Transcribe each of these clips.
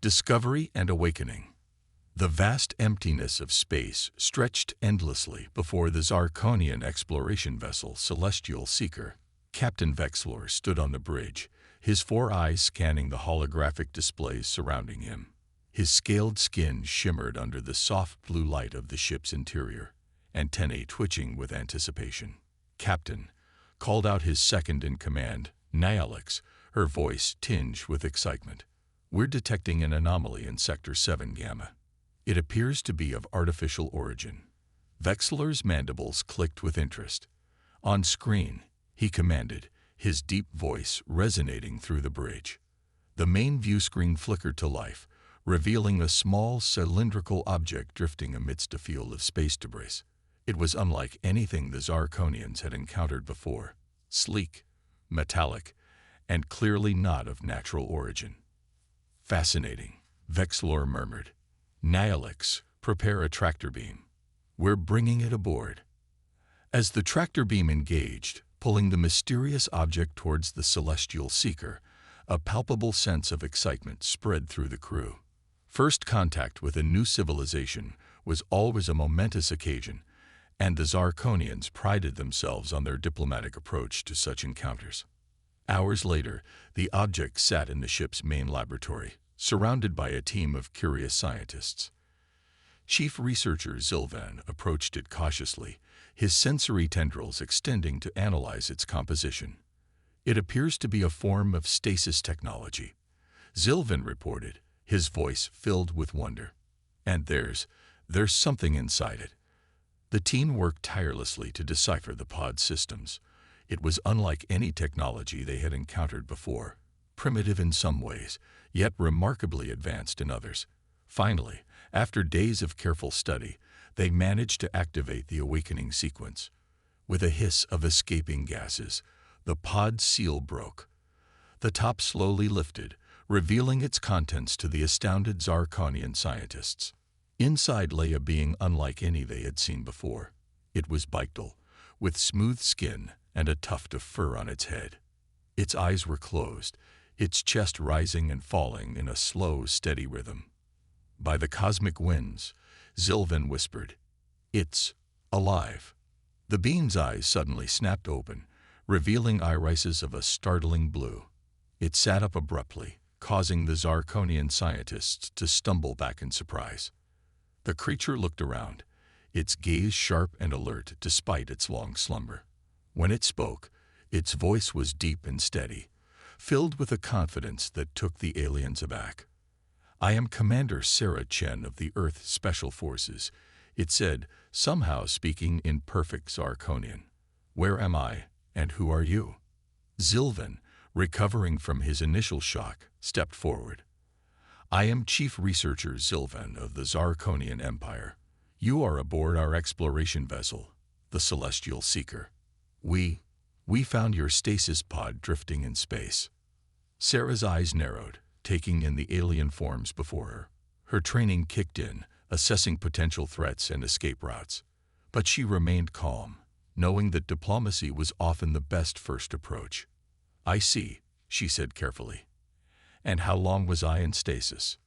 Discovery and awakening. The vast emptiness of space stretched endlessly before the Zarkonian exploration vessel Celestial Seeker. Captain Vexlor stood on the bridge, his 4 eyes scanning the holographic displays surrounding him. His scaled skin shimmered under the soft blue light of the ship's interior, antennae twitching with anticipation. "Captain," called out his second-in-command, Nyalix, her voice tinged with excitement. "We're detecting an anomaly in Sector 7 Gamma. It appears to be of artificial origin." Vexler's mandibles clicked with interest. "On screen," he commanded, his deep voice resonating through the bridge. The main view screen flickered to life, revealing a small cylindrical object drifting amidst a field of space debris. It was unlike anything the Zarkonians had encountered before, sleek, metallic, and clearly not of natural origin. "Fascinating," Vexlor murmured. "Nyalix, prepare a tractor beam. We're bringing it aboard." As the tractor beam engaged, pulling the mysterious object towards the Celestial Seeker, a palpable sense of excitement spread through the crew. First contact with a new civilization was always a momentous occasion, and the Zarkonians prided themselves on their diplomatic approach to such encounters. Hours later, the object sat in the ship's main laboratory, surrounded by a team of curious scientists. Chief Researcher Zilvan approached it cautiously, his sensory tendrils extending to analyze its composition. "It appears to be a form of stasis technology," Zilvan reported, his voice filled with wonder. "And there's something inside it." The team worked tirelessly to decipher the pod systems. It was unlike any technology they had encountered before, primitive in some ways, yet remarkably advanced in others. Finally, after days of careful study, they managed to activate the awakening sequence. With a hiss of escaping gases, the pod seal broke. The top slowly lifted, revealing its contents to the astounded Zarkonian scientists. Inside lay a being unlike any they had seen before. It was Bictal, with smooth skin and a tuft of fur on its head. Its eyes were closed, its chest rising and falling in a slow, steady rhythm. "By the cosmic winds," Zilvan whispered, "it's alive." The being's eyes suddenly snapped open, revealing irises of a startling blue. It sat up abruptly, causing the Zarkonian scientists to stumble back in surprise. The creature looked around, its gaze sharp and alert despite its long slumber. When it spoke, its voice was deep and steady, filled with a confidence that took the aliens aback. "I am Commander Sarah Chen of the Earth Special Forces," it said, somehow speaking in perfect Zarkonian. "Where am I, and who are you?" Zilvan, recovering from his initial shock, stepped forward. "I am Chief Researcher Zilvan of the Zarkonian Empire. You are aboard our exploration vessel, the Celestial Seeker. We found your stasis pod drifting in space." Sarah's eyes narrowed, taking in the alien forms before her. Her training kicked in, assessing potential threats and escape routes. But she remained calm, knowing that diplomacy was often the best first approach. "I see," she said carefully. "And how long was I in stasis?"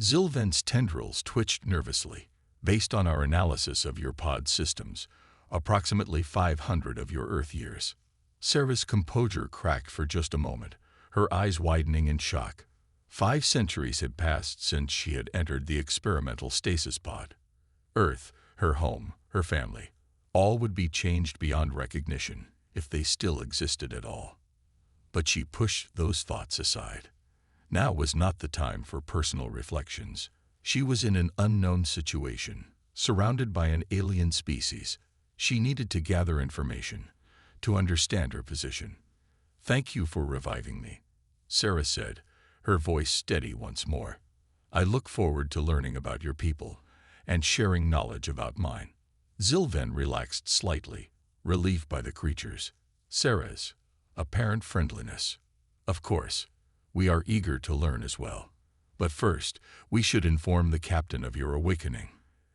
Zilvan's tendrils twitched nervously. "Based on our analysis of your pod systems, approximately 500 of your Earth years." Sarah's composure cracked for just a moment, her eyes widening in shock. 5 centuries had passed since she had entered the experimental stasis pod. Earth, her home, her family, all would be changed beyond recognition if they still existed at all. But she pushed those thoughts aside. Now was not the time for personal reflections. She was in an unknown situation, surrounded by an alien species. She needed to gather information, to understand her position. "Thank you for reviving me," Sarah said, her voice steady once more. "I look forward to learning about your people and sharing knowledge about mine." Zilvan relaxed slightly, relieved by the creature's, Sarah's, apparent friendliness. "Of course, we are eager to learn as well. But first, we should inform the captain of your awakening."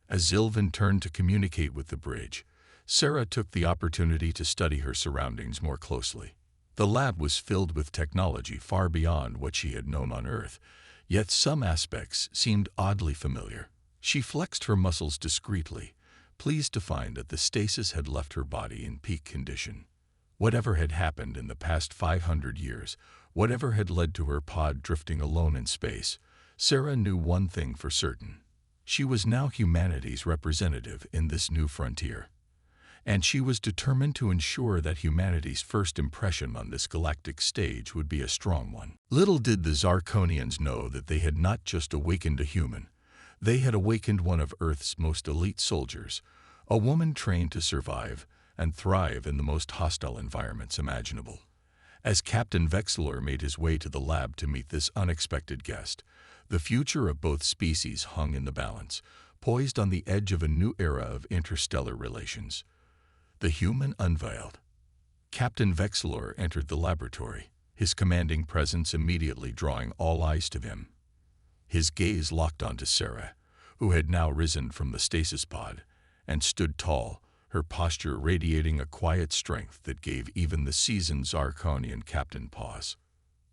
As Zilvan turned to communicate with the bridge, Sarah took the opportunity to study her surroundings more closely. The lab was filled with technology far beyond what she had known on Earth, Yet some aspects seemed oddly familiar. She flexed her muscles discreetly, pleased to find that the stasis had left her body in peak condition. Whatever had happened in the past 500 years, whatever had led to her pod drifting alone in space, Sarah knew one thing for certain. She was now humanity's representative in this new frontier. And she was determined to ensure that humanity's first impression on this galactic stage would be a strong one. Little did the Zarkonians know that they had not just awakened a human, they had awakened one of Earth's most elite soldiers, a woman trained to survive and thrive in the most hostile environments imaginable. As Captain Vexler made his way to the lab to meet this unexpected guest, the future of both species hung in the balance, poised on the edge of a new era of interstellar relations. The human unveiled. Captain Vexler entered the laboratory, his commanding presence immediately drawing all eyes to him. His gaze locked onto Sarah, who had now risen from the stasis pod and stood tall, her posture radiating a quiet strength that gave even the seasoned Zarkonian captain pause.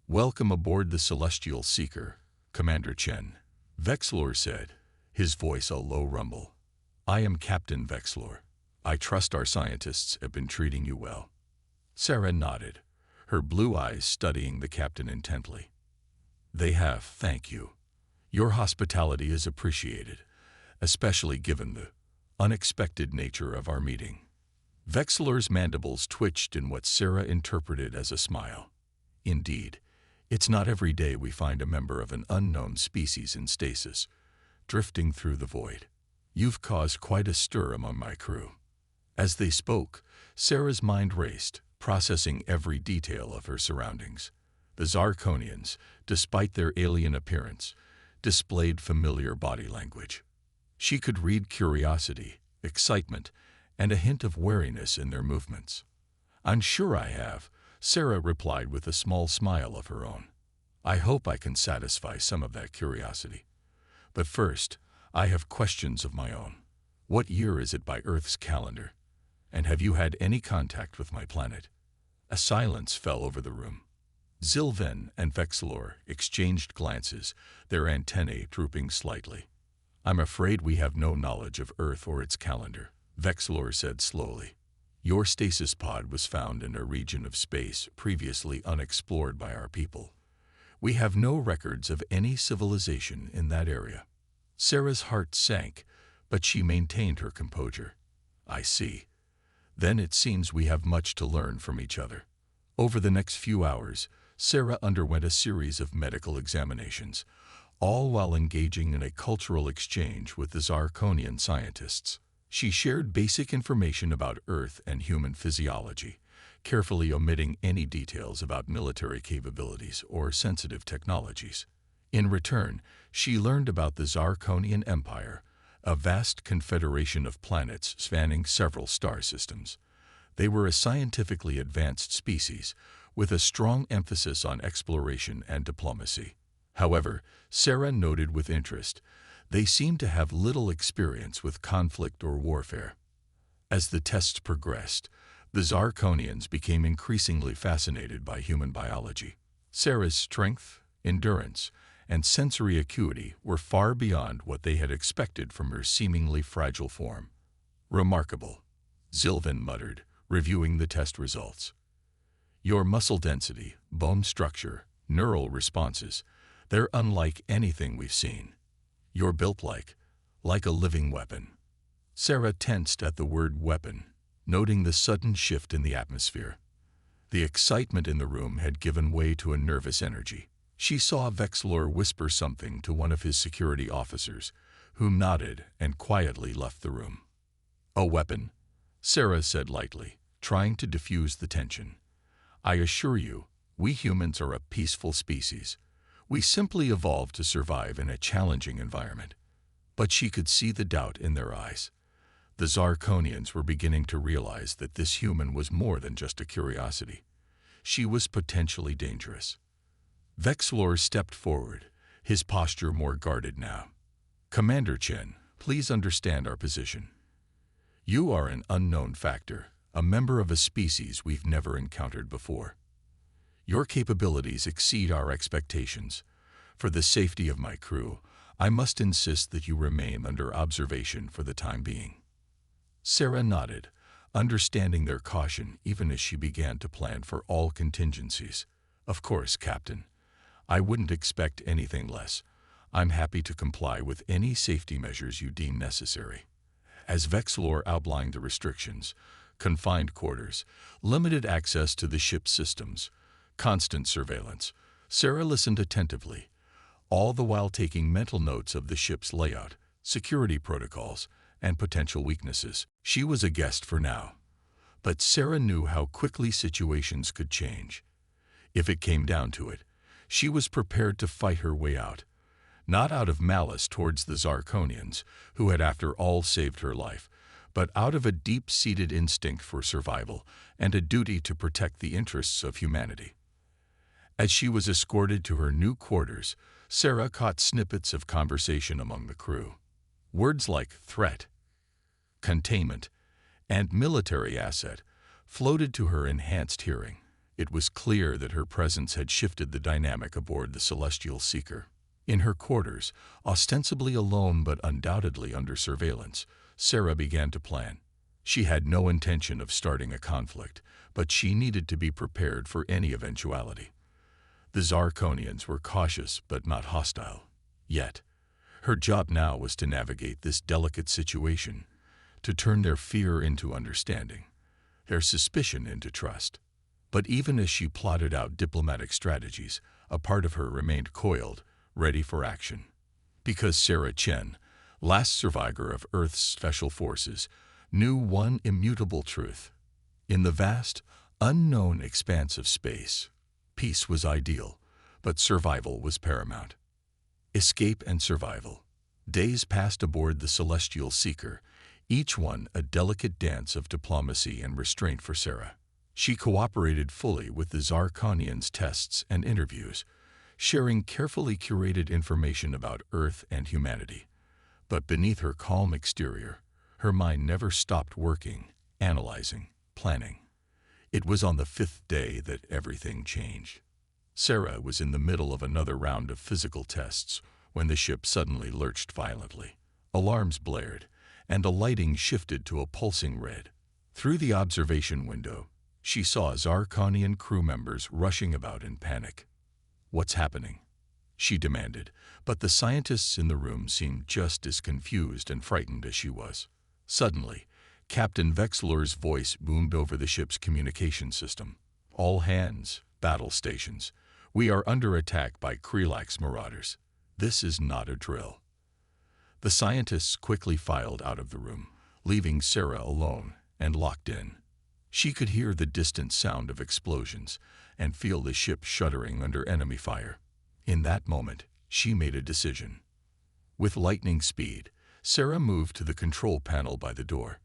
"Welcome aboard the Celestial Seeker, Commander Chen," Vexler said, his voice a low rumble. "I am Captain Vexler. I trust our scientists have been treating you well." Sarah nodded, her blue eyes studying the captain intently. "They have, thank you. Your hospitality is appreciated, especially given the unexpected nature of our meeting." Vexler's mandibles twitched in what Sarah interpreted as a smile. "Indeed, it's not every day we find a member of an unknown species in stasis, drifting through the void. You've caused quite a stir among my crew." As they spoke, Sarah's mind raced, processing every detail of her surroundings. The Zarkonians, despite their alien appearance, displayed familiar body language. She could read curiosity, excitement, and a hint of wariness in their movements. "I'm sure I have," Sarah replied with a small smile of her own. "I hope I can satisfy some of that curiosity. But first, I have questions of my own. What year is it by Earth's calendar? And have you had any contact with my planet?" A silence fell over the room. Zilven and Vexler exchanged glances, their antennae drooping slightly. "I'm afraid we have no knowledge of Earth or its calendar," Vexler said slowly. "Your stasis pod was found in a region of space previously unexplored by our people. We have no records of any civilization in that area." Sarah's heart sank, but she maintained her composure. "I see. Then it seems we have much to learn from each other." Over the next few hours, Sarah underwent a series of medical examinations, all while engaging in a cultural exchange with the Zarkonian scientists. She shared basic information about Earth and human physiology, carefully omitting any details about military capabilities or sensitive technologies. In return, she learned about the Zarkonian Empire, a vast confederation of planets spanning several star systems. They were a scientifically advanced species, with a strong emphasis on exploration and diplomacy. However, Sarah noted with interest, they seemed to have little experience with conflict or warfare. As the tests progressed, the Zarkonians became increasingly fascinated by human biology. Sarah's strength, endurance, and sensory acuity were far beyond what they had expected from her seemingly fragile form. "Remarkable," Zilven muttered, reviewing the test results. "Your muscle density, bone structure, neural responses, they're unlike anything we've seen. You're built like a living weapon." Sarah tensed at the word weapon, noting the sudden shift in the atmosphere. The excitement in the room had given way to a nervous energy. She saw Vexler whisper something to one of his security officers, who nodded and quietly left the room. "A weapon," Sarah said lightly, trying to diffuse the tension. "I assure you, we humans are a peaceful species. We simply evolved to survive in a challenging environment." But she could see the doubt in their eyes. The Zarkonians were beginning to realize that this human was more than just a curiosity. She was potentially dangerous. Vexler stepped forward, his posture more guarded now. "Commander Chen, please understand our position. You are an unknown factor, a member of a species we've never encountered before. Your capabilities exceed our expectations, For the safety of my crew, I must insist that you remain under observation for the time being." Sarah nodded, understanding their caution even as she began to plan for all contingencies. "Of course, Captain. I wouldn't expect anything less. I'm happy to comply with any safety measures you deem necessary." As Vexlor outlined the restrictions, confined quarters, limited access to the ship's systems, constant surveillance, Sarah listened attentively, all the while taking mental notes of the ship's layout, security protocols, and potential weaknesses. She was a guest for now, but Sarah knew how quickly situations could change. If it came down to it, she was prepared to fight her way out, not out of malice towards the Zarkonians, who had after all saved her life, but out of a deep-seated instinct for survival and a duty to protect the interests of humanity. As she was escorted to her new quarters, Sarah caught snippets of conversation among the crew. Words like threat, containment, and military asset floated to her enhanced hearing. It was clear that her presence had shifted the dynamic aboard the Celestial Seeker. In her quarters, ostensibly alone but undoubtedly under surveillance, Sarah began to plan. She had no intention of starting a conflict, but she needed to be prepared for any eventuality. The Zarkonians were cautious but not hostile. Yet, her job now was to navigate this delicate situation, to turn their fear into understanding, their suspicion into trust. But even as she plotted out diplomatic strategies, a part of her remained coiled, ready for action. Because Sarah Chen, last survivor of Earth's Special Forces, knew one immutable truth. In the vast, unknown expanse of space, peace was ideal, but survival was paramount. Escape and survival. Days passed aboard the Celestial Seeker, each one a delicate dance of diplomacy and restraint for Sarah. She cooperated fully with the Zarkonians' tests and interviews, sharing carefully curated information about Earth and humanity. But beneath her calm exterior, her mind never stopped working, analyzing, planning. It was on the 5th day that everything changed. Sarah was in the middle of another round of physical tests when the ship suddenly lurched violently. Alarms blared, and the lighting shifted to a pulsing red. Through the observation window, she saw Zarkonian crew members rushing about in panic. "What's happening?" she demanded, but the scientists in the room seemed just as confused and frightened as she was. Suddenly, Captain Vexlor's voice boomed over the ship's communication system. "All hands, battle stations. We are under attack by Krelax marauders. This is not a drill." The scientists quickly filed out of the room, leaving Sarah alone and locked in. She could hear the distant sound of explosions and feel the ship shuddering under enemy fire. In that moment, she made a decision. With lightning speed, Sarah moved to the control panel by the door.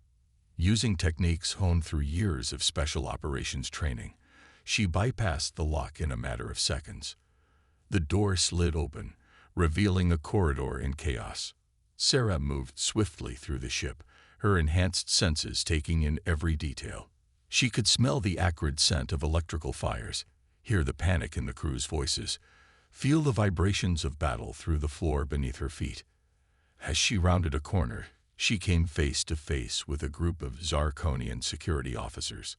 Using techniques honed through years of special operations training, she bypassed the lock in a matter of seconds. The door slid open, revealing a corridor in chaos. Sarah moved swiftly through the ship, her enhanced senses taking in every detail. She could smell the acrid scent of electrical fires, hear the panic in the crew's voices, feel the vibrations of battle through the floor beneath her feet. As she rounded a corner, she came face to face with a group of Zarkonian security officers.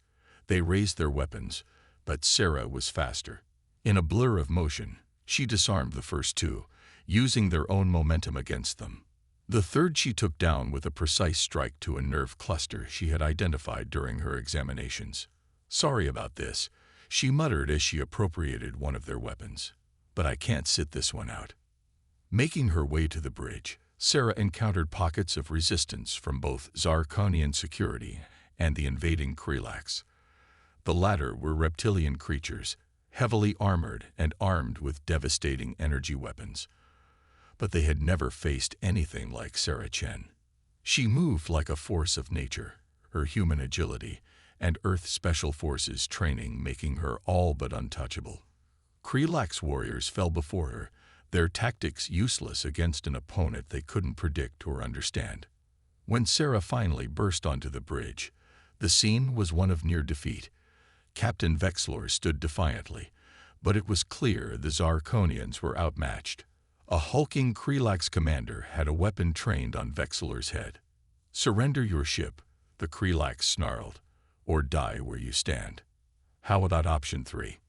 They raised their weapons, but Sarah was faster. In a blur of motion, she disarmed the first two, using their own momentum against them. The third she took down with a precise strike to a nerve cluster she had identified during her examinations. "Sorry about this," she muttered as she appropriated one of their weapons. "But I can't sit this one out." Making her way to the bridge, Sarah encountered pockets of resistance from both Zarkonian security and the invading Krelax. The latter were reptilian creatures, heavily armored and armed with devastating energy weapons. But they had never faced anything like Sarah Chen. She moved like a force of nature, her human agility and Earth Special Forces training making her all but untouchable. Krelax warriors fell before her, their tactics useless against an opponent they couldn't predict or understand. When Sarah finally burst onto the bridge, the scene was one of near defeat. Captain Vexlor stood defiantly, But it was clear the Zarkonians were outmatched. A hulking Krelax commander had a weapon trained on Vexilor's head. "Surrender your ship," the Krelax snarled, "or die where you stand." "How about option 3?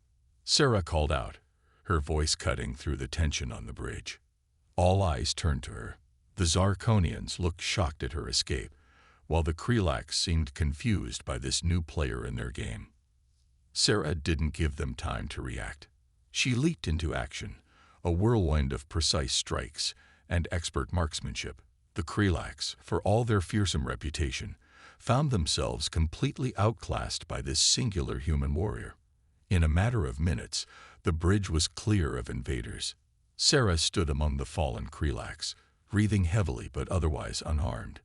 Sarah called out, her voice cutting through the tension on the bridge. All eyes turned to her. The Zarkonians looked shocked at her escape, while the Krelax seemed confused by this new player in their game. Sarah didn't give them time to react. She leaped into action, a whirlwind of precise strikes and expert marksmanship. The Krelax, for all their fearsome reputation, found themselves completely outclassed by this singular human warrior. In a matter of minutes, the bridge was clear of invaders. Sarah stood among the fallen Krelax, breathing heavily but otherwise unharmed.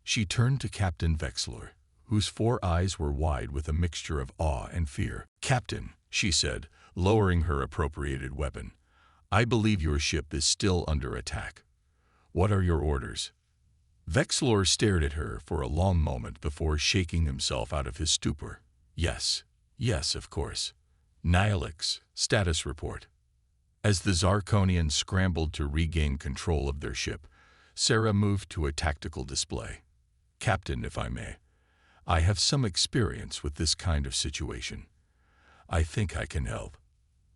She turned to Captain Vexilor, whose 4 eyes were wide with a mixture of awe and fear. "Captain," she said, lowering her appropriated weapon, "I believe your ship is still under attack. What are your orders?" Vexilor stared at her for a long moment before shaking himself out of his stupor. Yes, of course. Nihilix, status report." As the Zarkonians scrambled to regain control of their ship, Sarah moved to a tactical display. "Captain, if I may, I have some experience with this kind of situation. I think I can help."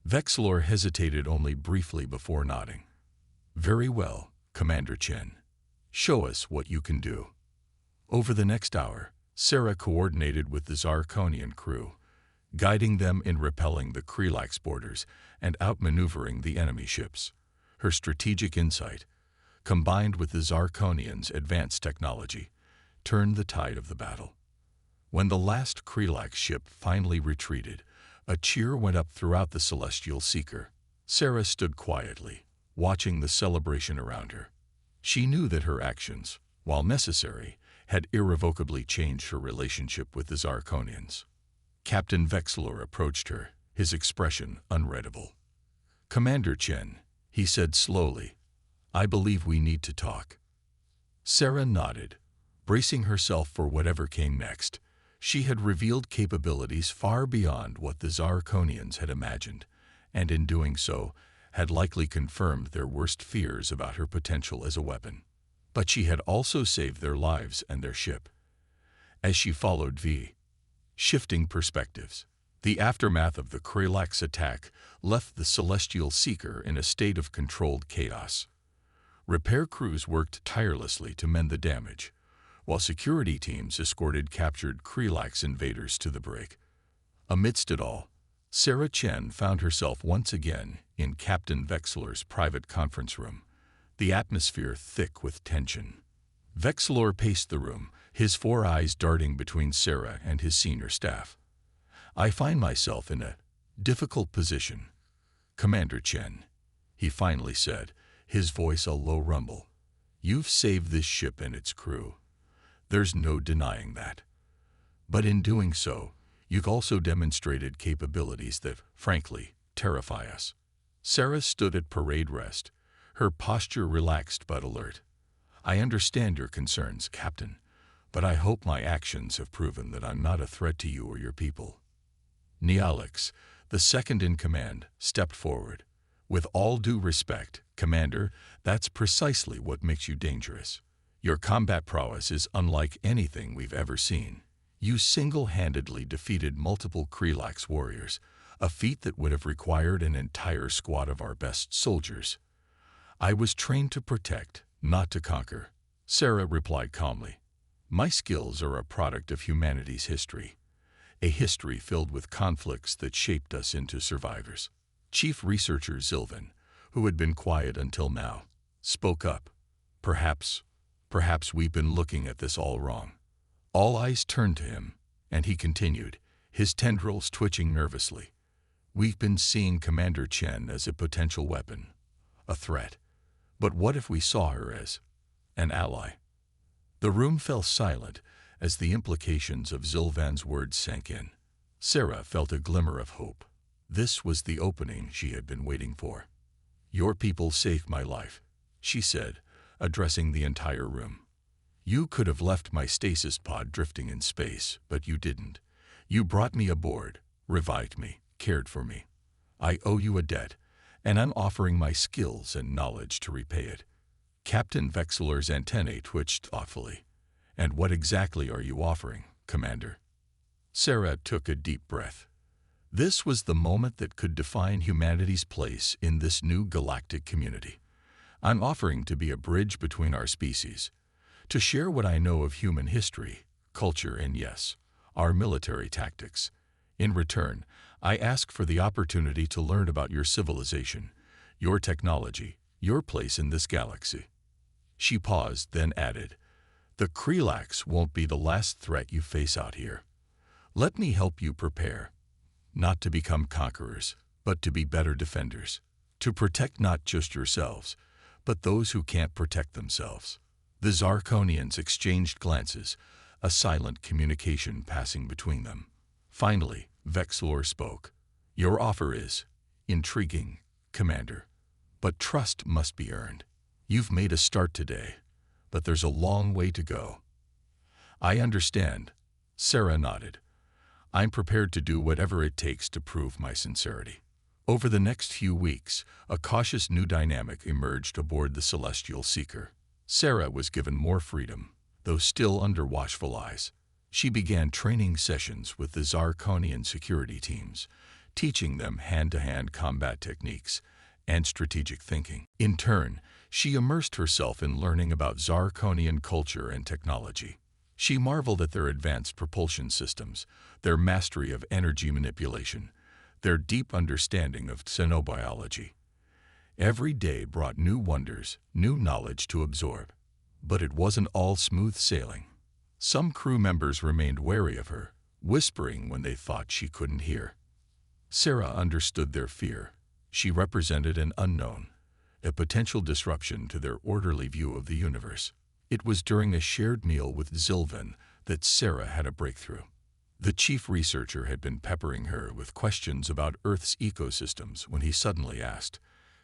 Vexilor hesitated only briefly before nodding. "Very well, Commander Chen. Show us what you can do." Over the next hour, Sarah coordinated with the Zarkonian crew, guiding them in repelling the Krelax boarders and outmaneuvering the enemy ships. Her strategic insight, combined with the Zarkonians' advanced technology, turned the tide of the battle. When the last Krelax ship finally retreated, a cheer went up throughout the Celestial Seeker. Sarah stood quietly, watching the celebration around her. She knew that her actions, while necessary, had irrevocably changed her relationship with the Zarkonians. Captain Vexilor approached her, his expression unreadable. "Commander Chen," he said slowly, "I believe we need to talk." Sarah nodded, bracing herself for whatever came next. She had revealed capabilities far beyond what the Zarkonians had imagined, and in doing so, had likely confirmed their worst fears about her potential as a weapon. But she had also saved their lives and their ship. As she followed shifting perspectives, the aftermath of the Krelax attack left the Celestial Seeker in a state of controlled chaos. Repair crews worked tirelessly to mend the damage, while security teams escorted captured Krelax invaders to the brig. Amidst it all, Sarah Chen found herself once again in Captain Vexilor's private conference room, the atmosphere thick with tension. Vexilor paced the room, his 4 eyes darting between Sarah and his senior staff. "I find myself in a difficult position, Commander Chen," he finally said, his voice a low rumble. "You've saved this ship and its crew. There's no denying that. But in doing so, you've also demonstrated capabilities that, frankly, terrify us." Sarah stood at parade rest, her posture relaxed but alert. "I understand your concerns, Captain, but I hope my actions have proven that I'm not a threat to you or your people." Nihilix, the second in command, stepped forward. "With all due respect, Commander, that's precisely what makes you dangerous. Your combat prowess is unlike anything we've ever seen. You single-handedly defeated multiple Krelax warriors, a feat that would have required an entire squad of our best soldiers." "I was trained to protect, not to conquer," Sarah replied calmly. "My skills are a product of humanity's history, a history filled with conflicts that shaped us into survivors." Chief Researcher Zilvan, who had been quiet until now, spoke up. Perhaps we've been looking at this all wrong." All eyes turned to him, and he continued, his tendrils twitching nervously. "We've been seeing Commander Chen as a potential weapon, a threat. But what if we saw her as an ally?" The room fell silent as the implications of Zilvan's words sank in. Sarah felt a glimmer of hope. This was the opening she had been waiting for. "Your people saved my life," she said, addressing the entire room. "You could have left my stasis pod drifting in space, but you didn't. You brought me aboard, revived me, cared for me. I owe you a debt, and I'm offering my skills and knowledge to repay it." Captain Vexler's antennae twitched thoughtfully. "And what exactly are you offering, Commander?" Sarah took a deep breath. This was the moment that could define humanity's place in this new galactic community. "I'm offering to be a bridge between our species, to share what I know of human history, culture, and yes, our military tactics. In return, I ask for the opportunity to learn about your civilization, your technology, your place in this galaxy." She paused, then added, "The Krelax won't be the last threat you face out here. Let me help you prepare, not to become conquerors, but to be better defenders, to protect not just yourselves, but those who can't protect themselves." The Zarkonians exchanged glances, a silent communication passing between them. Finally, Vexlor spoke. "Your offer is intriguing, Commander, but trust must be earned. You've made a start today, but there's a long way to go." "I understand," Sarah nodded. "I'm prepared to do whatever it takes to prove my sincerity." Over the next few weeks, a cautious new dynamic emerged aboard the Celestial Seeker. Sarah was given more freedom, though still under watchful eyes. She began training sessions with the Zarkonian security teams, teaching them hand-to-hand combat techniques and strategic thinking. In turn, she immersed herself in learning about Zarkonian culture and technology. She marveled at their advanced propulsion systems, their mastery of energy manipulation, their deep understanding of xenobiology. Every day brought new wonders, new knowledge to absorb. But it wasn't all smooth sailing. Some crew members remained wary of her, whispering when they thought she couldn't hear. Sarah understood their fear. She represented an unknown, a potential disruption to their orderly view of the universe. It was during a shared meal with Zilvan that Sarah had a breakthrough. The chief researcher had been peppering her with questions about Earth's ecosystems when he suddenly asked,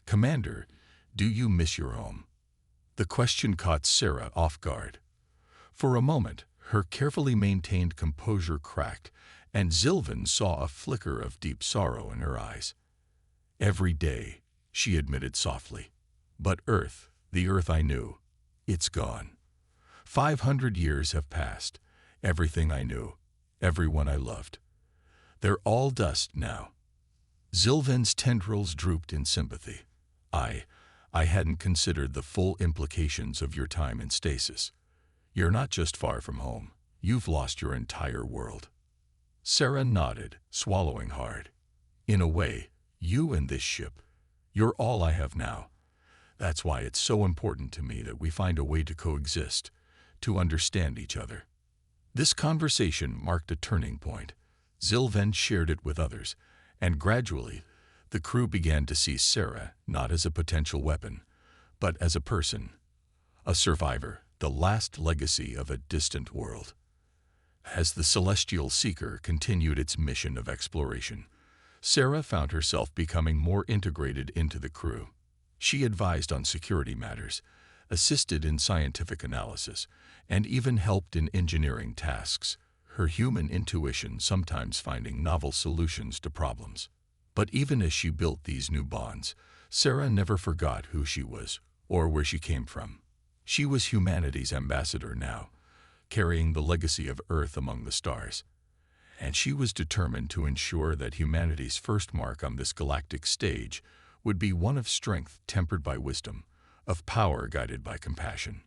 "Commander, do you miss your home?" The question caught Sarah off guard. For a moment, her carefully maintained composure cracked, and Zilvan saw a flicker of deep sorrow in her eyes. "Every day," she admitted softly. "But Earth, the Earth I knew, it's gone. 500 years have passed. Everything I knew, everyone I loved. They're all dust now." Zilvan's tendrils drooped in sympathy. I hadn't considered the full implications of your time in stasis. You're not just far from home. You've lost your entire world." Sarah nodded, swallowing hard. "In a way, you and this ship, you're all I have now. That's why it's so important to me that we find a way to coexist, to understand each other." This conversation marked a turning point. Zilvan shared it with others, and gradually, the crew began to see Sarah not as a potential weapon, but as a person, a survivor, the last legacy of a distant world. As the Celestial Seeker continued its mission of exploration, Sarah found herself becoming more integrated into the crew. She advised on security matters, assisted in scientific analysis, and even helped in engineering tasks, her human intuition sometimes finding novel solutions to problems. But even as she built these new bonds, Sarah never forgot who she was or where she came from. She was humanity's ambassador now, carrying the legacy of Earth among the stars. And she was determined to ensure that humanity's first mark on this galactic stage would be one of strength tempered by wisdom, of power guided by compassion.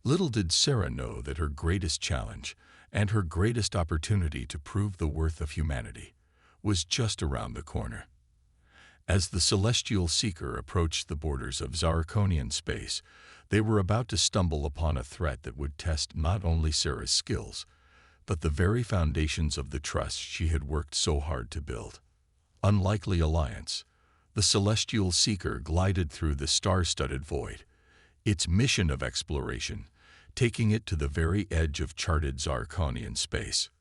Little did Sarah know that her greatest challenge, and her greatest opportunity to prove the worth of humanity, was just around the corner. As the Celestial Seeker approached the borders of Zarkonian space, they were about to stumble upon a threat that would test not only Sarah's skills, but the very foundations of the trust she had worked so hard to build. Unlikely alliance, the Celestial Seeker glided through the star-studded void, its mission of exploration, taking it to the very edge of charted Zarkonian space.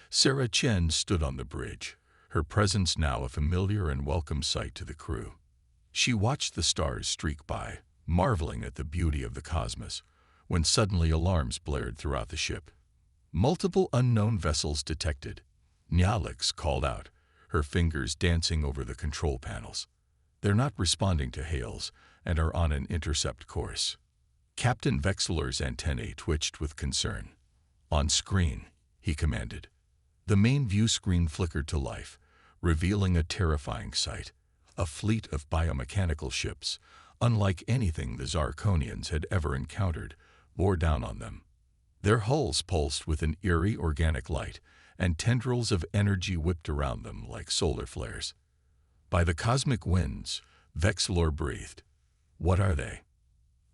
Sarah Chen stood on the bridge, her presence now a familiar and welcome sight to the crew. She watched the stars streak by, marveling at the beauty of the cosmos, when suddenly alarms blared throughout the ship. "Multiple unknown vessels detected," Nyalix called out, her fingers dancing over the control panels. "They're not responding to hails and are on an intercept course." Captain Vexler's antennae twitched with concern. "On screen," he commanded. The main view screen flickered to life, revealing a terrifying sight. A fleet of biomechanical ships, unlike anything the Zarkonians had ever encountered, bore down on them. Their hulls pulsed with an eerie organic light, and tendrils of energy whipped around them like solar flares. "By the cosmic winds," Vexler breathed. "What are they?"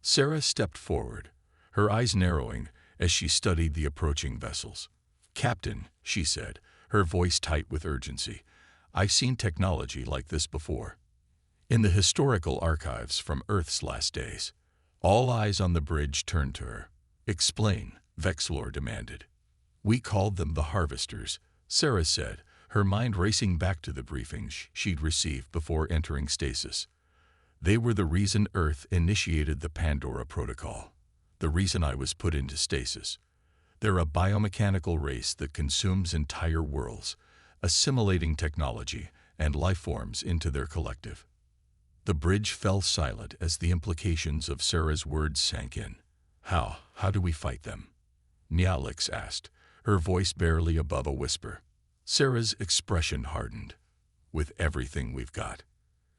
Sarah stepped forward, her eyes narrowing as she studied the approaching vessels. "Captain," she said, her voice tight with urgency, "I've seen technology like this before. In the historical archives from Earth's last days." All eyes on the bridge turned to her. "Explain," Vexler demanded. "We called them the Harvesters," Sarah said, her mind racing back to the briefings she'd received before entering stasis. "They were the reason Earth initiated the Pandora Protocol, the reason I was put into stasis. They're a biomechanical race that consumes entire worlds, assimilating technology and life forms into their collective." The bridge fell silent as the implications of Sarah's words sank in. How do we fight them?" Nyalix asked, her voice barely above a whisper. Sarah's expression hardened. "With everything we've got.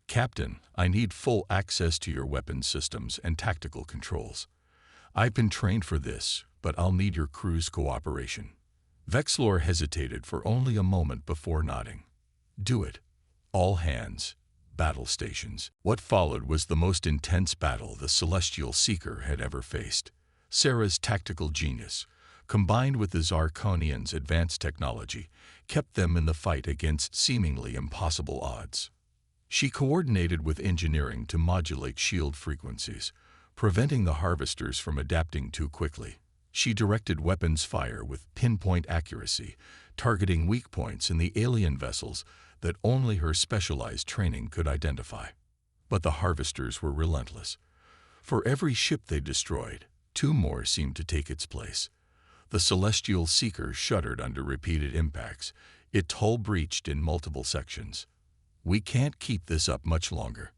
Captain, I need full access to your weapons systems and tactical controls. I've been trained for this, but I'll need your crew's cooperation." Vexler hesitated for only a moment before nodding. "Do it. All hands. Battle stations." What followed was the most intense battle the Celestial Seeker had ever faced. Sarah's tactical genius, combined with the Zarkonians' advanced technology, kept them in the fight against seemingly impossible odds. She coordinated with engineering to modulate shield frequencies, preventing the Harvesters from adapting too quickly. She directed weapons fire with pinpoint accuracy, targeting weak points in the alien vessels that only her specialized training could identify. But the Harvesters were relentless. For every ship they destroyed, two more seemed to take its place. The Celestial Seeker shuddered under repeated impacts, its hull breached in multiple sections. "We can't keep this up much longer."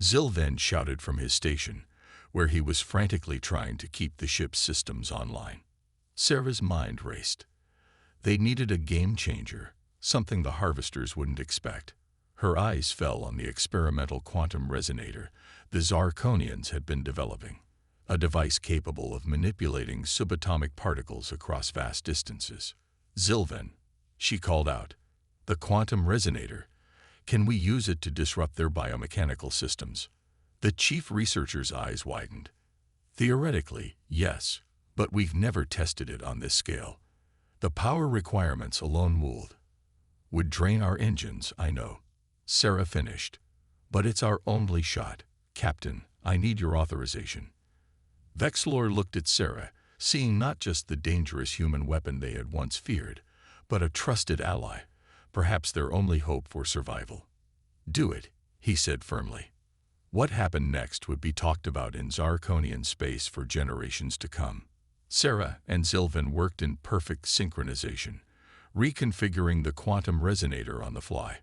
Zilven shouted from his station, where he was frantically trying to keep the ship's systems online. Sarah's mind raced. They needed a game-changer, something the Harvesters wouldn't expect. Her eyes fell on the experimental quantum resonator the Zarkonians had been developing, a device capable of manipulating subatomic particles across vast distances. "Zilven," she called out, "the quantum resonator. Can we use it to disrupt their biomechanical systems?" The chief researcher's eyes widened. "Theoretically, yes, but we've never tested it on this scale. The power requirements alone would drain our engines, I know," Sarah finished. "But it's our only shot. Captain, I need your authorization." Vexler looked at Sarah, seeing not just the dangerous human weapon they had once feared, but a trusted ally, perhaps their only hope for survival. "Do it," he said firmly. What happened next would be talked about in Zarkonian space for generations to come. Sarah and Zilven worked in perfect synchronization, reconfiguring the quantum resonator on the fly.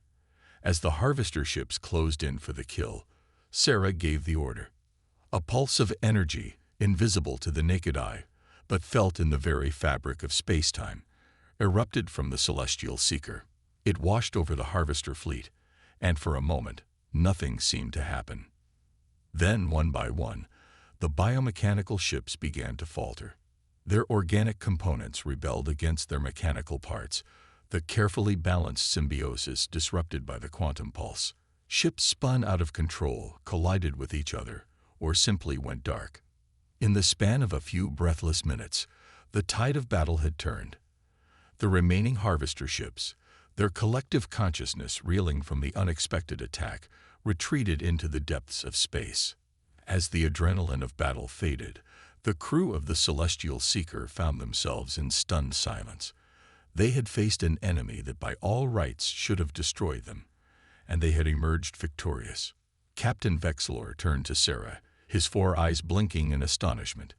As the Harvester ships closed in for the kill, Sarah gave the order. A pulse of energy, invisible to the naked eye, but felt in the very fabric of space-time, erupted from the Celestial Seeker. It washed over the Harvester fleet, and for a moment, nothing seemed to happen. Then, one by one, the biomechanical ships began to falter. Their organic components rebelled against their mechanical parts, the carefully balanced symbiosis disrupted by the quantum pulse. Ships spun out of control, collided with each other, or simply went dark. In the span of a few breathless minutes, the tide of battle had turned. The remaining Harvester ships, their collective consciousness reeling from the unexpected attack, retreated into the depths of space. As the adrenaline of battle faded, the crew of the Celestial Seeker found themselves in stunned silence. They had faced an enemy that by all rights should have destroyed them, and they had emerged victorious. Captain Vexler turned to Sarah, his 4 eyes blinking in astonishment.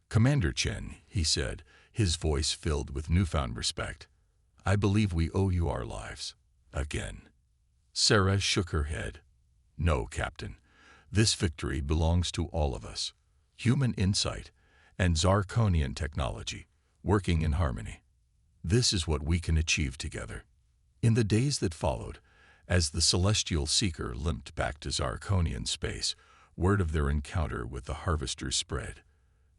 "Commander Chen," he said, his voice filled with newfound respect, "I believe we owe you our lives." Again. Sarah shook her head. No, Captain. This victory belongs to all of us. Human insight and Zarkonian technology, working in harmony. This is what we can achieve together. In the days that followed, as the Celestial Seeker limped back to Zarkonian space, word of their encounter with the Harvesters spread.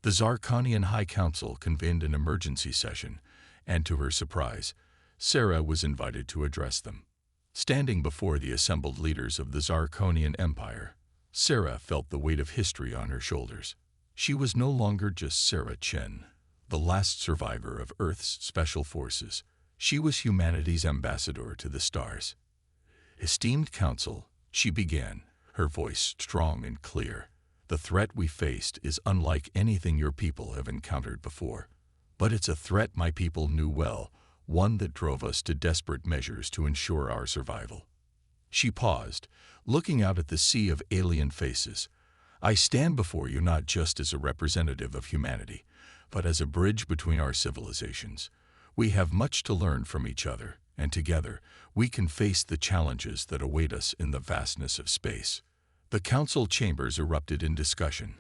The Zarkonian High Council convened an emergency session, and to her surprise, Sarah was invited to address them. Standing before the assembled leaders of the Zarkonian Empire, Sarah felt the weight of history on her shoulders. She was no longer just Sarah Chen, the last survivor of Earth's special forces. She was humanity's ambassador to the stars. Esteemed Council, she began, her voice strong and clear. The threat we faced is unlike anything your people have encountered before. But it's a threat my people knew well, one that drove us to desperate measures to ensure our survival. She paused, looking out at the sea of alien faces. I stand before you not just as a representative of humanity, but as a bridge between our civilizations. We have much to learn from each other, and together we can face the challenges that await us in the vastness of space. The council chambers erupted in discussion.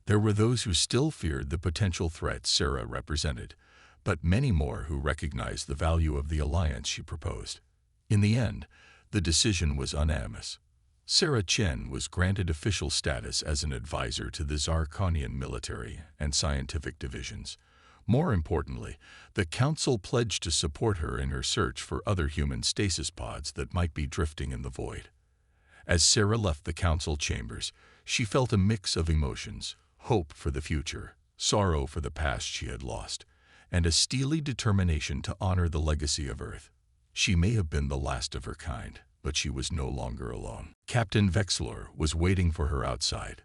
There were those who still feared the potential threat Sarah represented, but many more who recognized the value of the alliance she proposed. In the end, the decision was unanimous. Sarah Chen was granted official status as an advisor to the Zarkonian military and scientific divisions. More importantly, the Council pledged to support her in her search for other human stasis pods that might be drifting in the void. As Sarah left the Council chambers, she felt a mix of emotions: hope for the future, sorrow for the past she had lost, and a steely determination to honor the legacy of Earth. She may have been the last of her kind, but she was no longer alone. Captain Vexlor was waiting for her outside.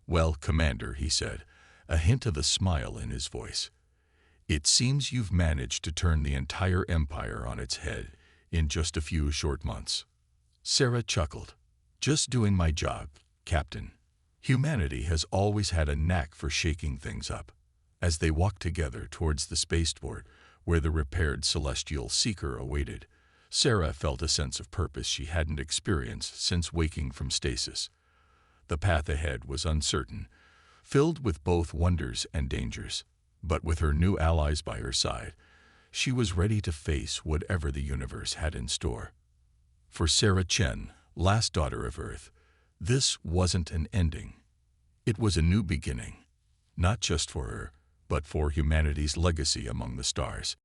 "Well, Commander," he said, a hint of a smile in his voice. "It seems you've managed to turn the entire empire on its head in just a few short months." Sarah chuckled. "Just doing my job, Captain." Humanity has always had a knack for shaking things up. As they walked together towards the spaceport, where the repaired Celestial Seeker awaited, Sarah felt a sense of purpose she hadn't experienced since waking from stasis. The path ahead was uncertain, filled with both wonders and dangers, but with her new allies by her side, she was ready to face whatever the universe had in store. For Sarah Chen, last daughter of Earth, this wasn't an ending. It was a new beginning, not just for her, but for humanity's legacy among the stars.